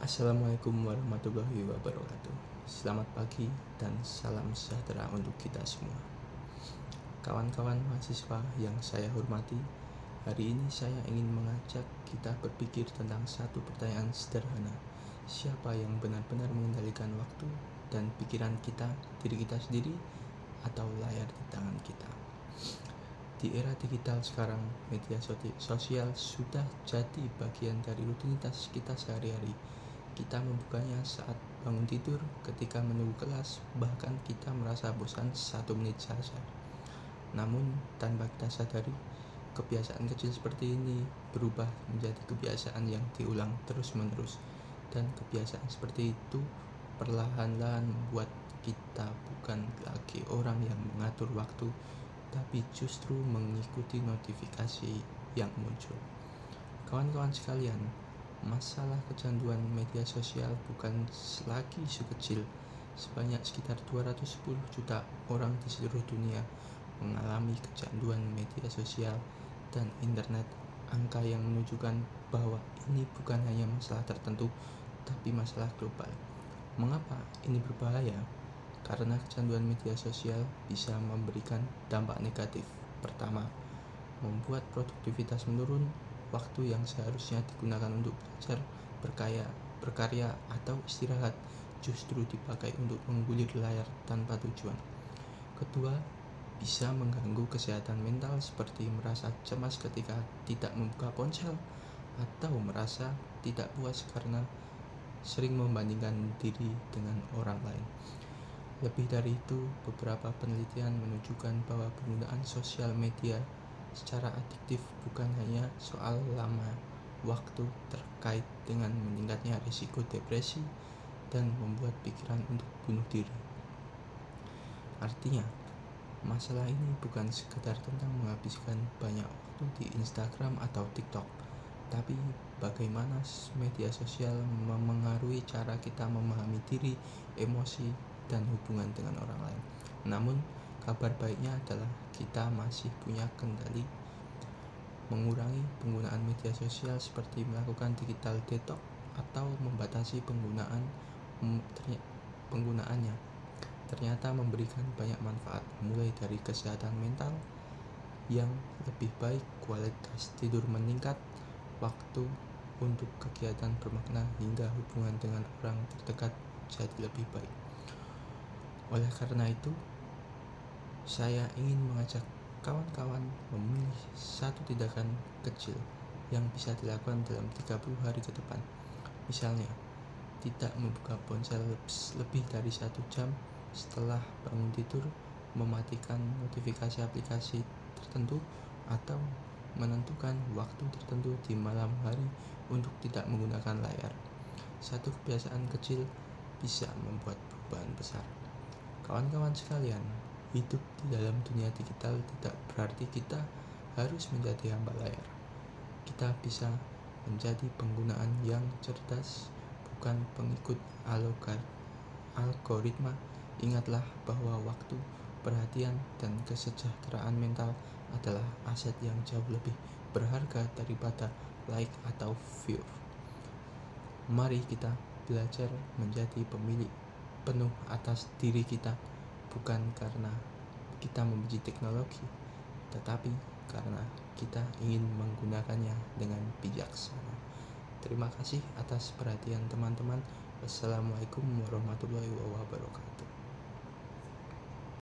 Assalamualaikum warahmatullahi wabarakatuh. Selamat pagi dan salam sejahtera untuk kita semua. Kawan-kawan mahasiswa yang saya hormati, hari ini saya ingin mengajak kita berpikir tentang satu pertanyaan sederhana. Siapa yang benar-benar mengendalikan waktu dan pikiran kita, diri kita sendiri, atau layar di tangan kita? Di era digital sekarang, media sosial sudah jadi bagian dari rutinitas kita sehari-hari. Kita membukanya saat bangun tidur, ketika menunggu kelas, bahkan kita merasa bosan 1 menit saja. Namun, tanpa kita sadari, kebiasaan kecil seperti ini berubah menjadi kebiasaan yang diulang terus-menerus. Dan kebiasaan seperti itu perlahan-lahan membuat kita bukan lagi orang yang mengatur waktu, tapi justru mengikuti notifikasi yang muncul. Kawan-kawan sekalian, masalah kecanduan media sosial bukan lagi isu kecil. Sebanyak sekitar 210 juta orang di seluruh dunia mengalami kecanduan media sosial dan internet. Angka yang menunjukkan bahwa ini bukan hanya masalah tertentu, tapi masalah global. Mengapa ini berbahaya? Karena kecanduan media sosial bisa memberikan dampak negatif. Pertama, membuat produktivitas menurun. Waktu yang seharusnya digunakan untuk belajar, berkarya, atau istirahat justru dipakai untuk menggulir layar tanpa tujuan. Kedua, bisa mengganggu kesehatan mental seperti merasa cemas ketika tidak membuka ponsel, atau merasa tidak puas karena sering membandingkan diri dengan orang lain. Lebih dari itu, beberapa penelitian menunjukkan bahwa penggunaan sosial media secara adiktif bukan hanya soal lama waktu terkait dengan meningkatnya risiko depresi dan membuat pikiran untuk bunuh diri. Artinya, masalah ini bukan sekedar tentang menghabiskan banyak waktu di Instagram atau TikTok, tapi bagaimana media sosial memengaruhi cara kita memahami diri, emosi, dan hubungan dengan orang lain. Namun, kabar baiknya adalah kita masih punya kendali. Mengurangi penggunaan media sosial seperti melakukan digital detox atau membatasi penggunaannya ternyata memberikan banyak manfaat, mulai dari kesehatan mental yang lebih baik, kualitas tidur meningkat, waktu untuk kegiatan bermakna, hingga hubungan dengan orang terdekat jadi lebih baik. Oleh karena itu, saya ingin mengajak kawan-kawan memilih satu tindakan kecil yang bisa dilakukan dalam 30 hari ke depan. Misalnya, tidak membuka ponsel lebih dari 1 jam setelah bangun tidur, mematikan notifikasi aplikasi tertentu, atau menentukan waktu tertentu di malam hari untuk tidak menggunakan layar. Satu kebiasaan kecil bisa membuat perubahan besar. Kawan-kawan sekalian, hidup di dalam dunia digital tidak berarti kita harus menjadi hamba layar. Kita bisa menjadi penggunaan yang cerdas, bukan pengikut algoritma. Ingatlah bahwa waktu, perhatian, dan kesejahteraan mental adalah aset yang jauh lebih berharga daripada like atau view. Mari kita belajar menjadi pemilik penuh atas diri kita, bukan karena kita membenci teknologi, tetapi karena kita ingin menggunakannya dengan bijaksana. Terima kasih atas perhatian teman-teman. Wassalamualaikum warahmatullahi wabarakatuh.